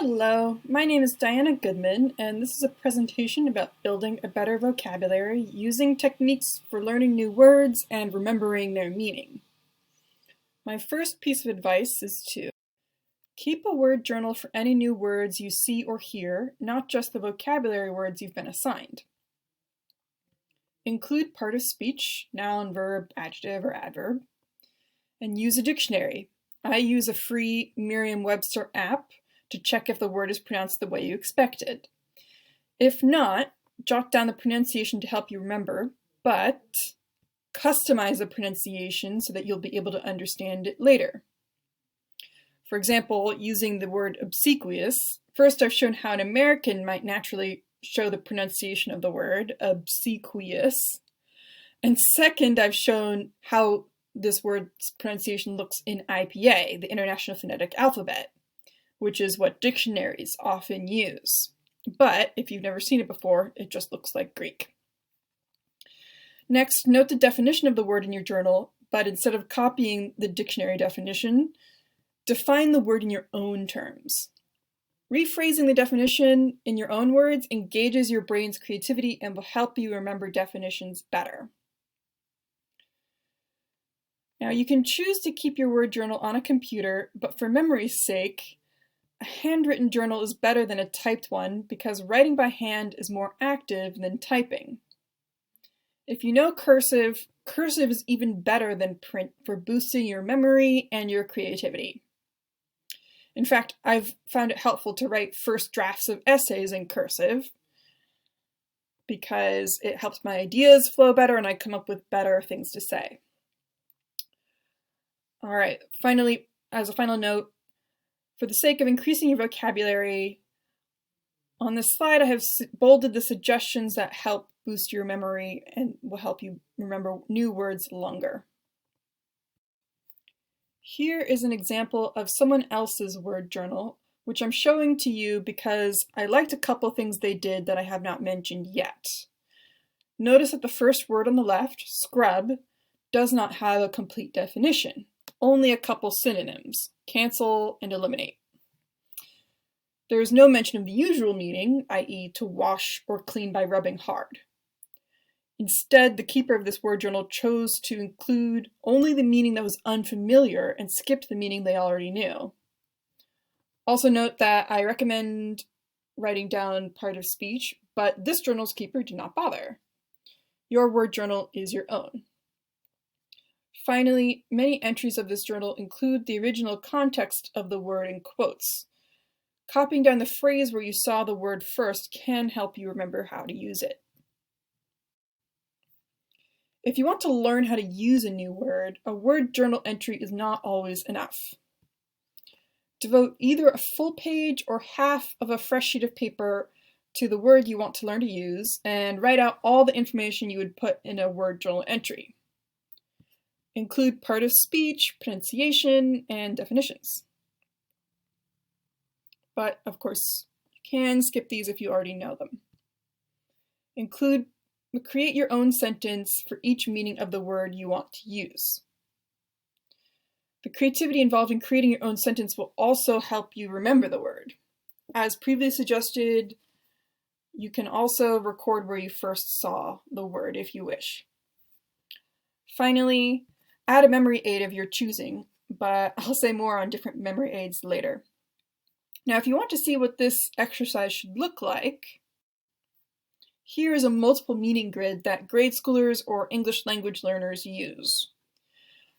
Hello, my name is Diana Goodman, and this is a presentation about building a better vocabulary using techniques for learning new words and remembering their meaning. My first piece of advice is to keep a word journal for any new words you see or hear, not just the vocabulary words you've been assigned. Include part of speech, noun, verb, adjective, or adverb, and use a dictionary. I use a free Merriam-Webster app to check if the word is pronounced the way you expected. If not, jot down the pronunciation to help you remember, but customize the pronunciation so that you'll be able to understand it later. For example, using the word obsequious, first I've shown how an American might naturally show the pronunciation of the word, obsequious, and second I've shown how this word's pronunciation looks in IPA, the International Phonetic Alphabet, which is what dictionaries often use. But if you've never seen it before, it just looks like Greek. Next, note the definition of the word in your journal, but instead of copying the dictionary definition, define the word in your own terms. Rephrasing the definition in your own words engages your brain's creativity and will help you remember definitions better. Now, you can choose to keep your word journal on a computer, but for memory's sake, a handwritten journal is better than a typed one because writing by hand is more active than typing. If you know cursive, cursive is even better than print for boosting your memory and your creativity. In fact, I've found it helpful to write first drafts of essays in cursive because it helps my ideas flow better and I come up with better things to say. All right, finally, as a final note, for the sake of increasing your vocabulary, on this slide I have bolded the suggestions that help boost your memory and will help you remember new words longer. Here is an example of someone else's word journal, which I'm showing to you because I liked a couple things they did that I have not mentioned yet. Notice that the first word on the left, scrub, does not have a complete definition, only a couple synonyms. Cancel and eliminate. There is no mention of the usual meaning, i.e. to wash or clean by rubbing hard. Instead, the keeper of this word journal chose to include only the meaning that was unfamiliar and skipped the meaning they already knew. Also note that I recommend writing down part of speech, but this journal's keeper did not bother. Your word journal is your own. Finally, many entries of this journal include the original context of the word in quotes. Copying down the phrase where you saw the word first can help you remember how to use it. If you want to learn how to use a new word, a word journal entry is not always enough. Devote either a full page or half of a fresh sheet of paper to the word you want to learn to use and write out all the information you would put in a word journal entry. Include part of speech, pronunciation, and definitions. But, of course, you can skip these if you already know them. Create your own sentence for each meaning of the word you want to use. The creativity involved in creating your own sentence will also help you remember the word. As previously suggested, you can also record where you first saw the word if you wish. Finally, add a memory aid of your choosing, but I'll say more on different memory aids later. Now, if you want to see what this exercise should look like, here is a multiple meaning grid that grade schoolers or English language learners use.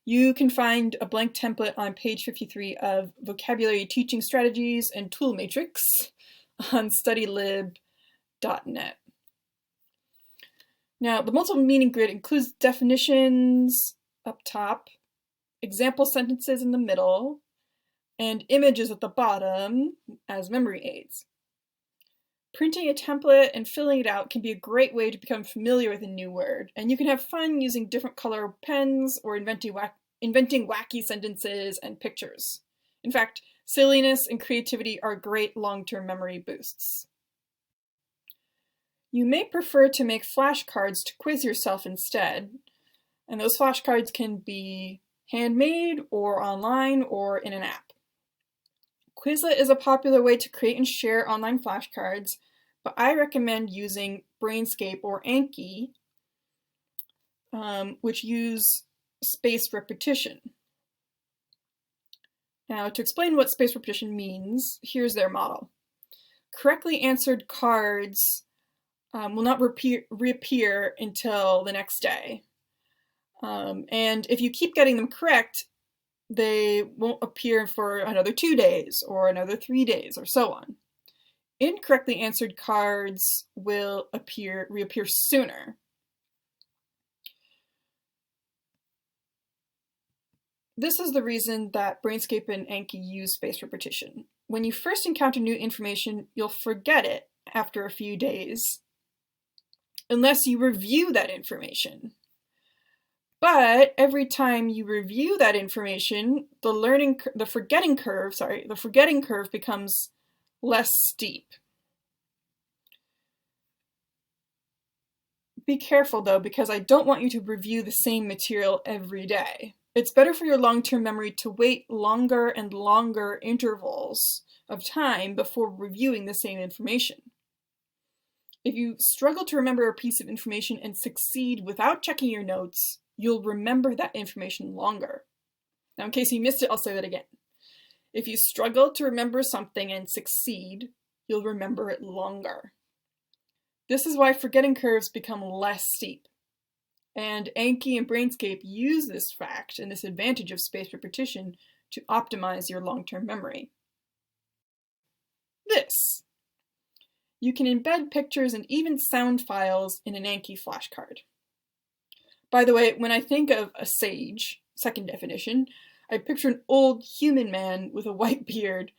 You can find a blank template on page 53 of Vocabulary Teaching Strategies and Tool Matrix on studylib.net. Now, the multiple meaning grid includes definitions up top, example sentences in the middle, and images at the bottom as memory aids. Printing a template and filling it out can be a great way to become familiar with a new word, and you can have fun using different color pens or inventing wacky sentences and pictures. In fact, silliness and creativity are great long-term memory boosts. You may prefer to make flashcards to quiz yourself instead, and those flashcards can be handmade or online or in an app. Quizlet is a popular way to create and share online flashcards, but I recommend using Brainscape or Anki, which use spaced repetition. Now, to explain what spaced repetition means, here's their model. Correctly answered cards will not reappear until the next day. And if you keep getting them correct, they won't appear for another 2 days or another 3 days or so on. Incorrectly answered cards will reappear sooner. This is the reason that Brainscape and Anki use spaced repetition. When you first encounter new information, you'll forget it after a few days, unless you review that information. But every time you review that information, the forgetting curve becomes less steep. Be careful though, because I don't want you to review the same material every day. It's better for your long-term memory to wait longer and longer intervals of time before reviewing the same information. If you struggle to remember a piece of information and succeed without checking your notes, you'll remember that information longer. Now, in case you missed it, I'll say that again. If you struggle to remember something and succeed, you'll remember it longer. This is why forgetting curves become less steep. And Anki and Brainscape use this fact and this advantage of spaced repetition to optimize your long-term memory. This. You can embed pictures and even sound files in an Anki flashcard. By the way, when I think of a sage, second definition, I picture an old human man with a white beard.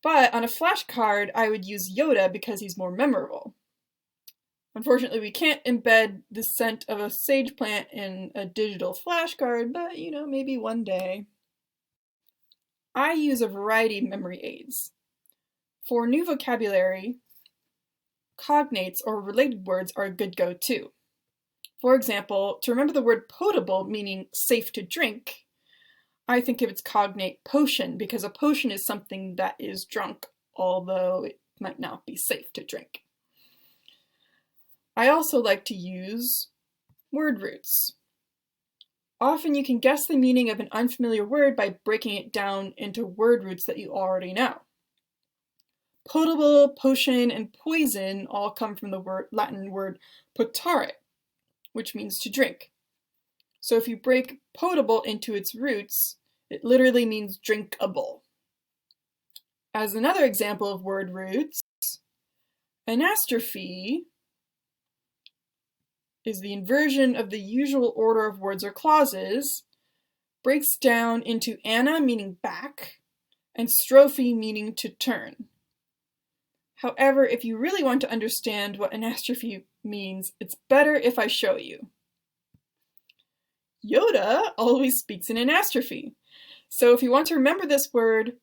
But on a flashcard, I would use Yoda because he's more memorable. Unfortunately, we can't embed the scent of a sage plant in a digital flashcard, but maybe one day. I use a variety of memory aids. For new vocabulary, cognates or related words are a good go-to. For example, to remember the word potable, meaning safe to drink, I think of its cognate potion, because a potion is something that is drunk, although it might not be safe to drink. I also like to use word roots. Often you can guess the meaning of an unfamiliar word by breaking it down into word roots that you already know. Potable, potion, and poison all come from the Latin word potare, which means to drink. So if you break potable into its roots, it literally means drinkable. As another example of word roots, anastrophe is the inversion of the usual order of words or clauses, breaks down into ana, meaning back, and strophe, meaning to turn. However, if you really want to understand what anastrophe means, it's better if I show you. Yoda always speaks in anastrophe. So if you want to remember this word,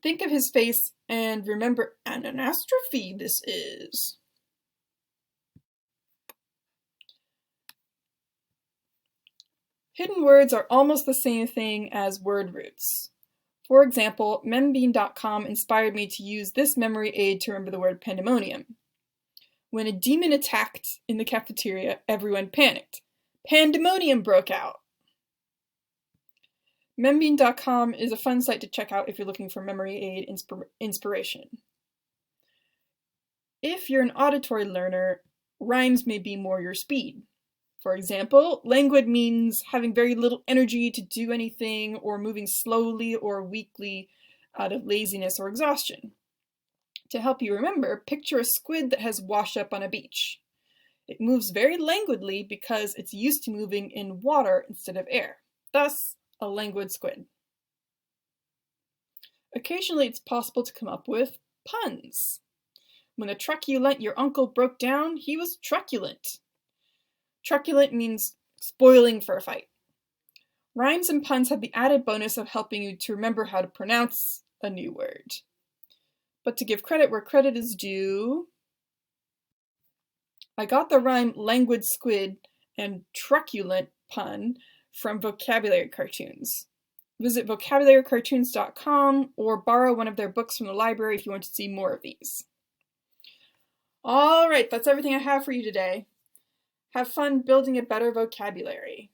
think of his face and remember an anastrophe this is. Hidden words are almost the same thing as word roots. For example, membean.com inspired me to use this memory aid to remember the word pandemonium. When a demon attacked in the cafeteria, everyone panicked. Pandemonium broke out. Membean.com is a fun site to check out if you're looking for memory aid inspiration. If you're an auditory learner, rhymes may be more your speed. For example, languid means having very little energy to do anything or moving slowly or weakly out of laziness or exhaustion. To help you remember, picture a squid that has washed up on a beach. It moves very languidly because it's used to moving in water instead of air, thus a languid squid. Occasionally it's possible to come up with puns. When a truculent your uncle broke down, he was truculent. Truculent means spoiling for a fight. Rhymes and puns have the added bonus of helping you to remember how to pronounce a new word. But to give credit where credit is due, I got the rhyme languid squid and truculent pun from vocabulary cartoons. Visit vocabularycartoons.com or borrow one of their books from the library if you want to see more of these. All right, that's everything I have for you today. Have fun building a better vocabulary.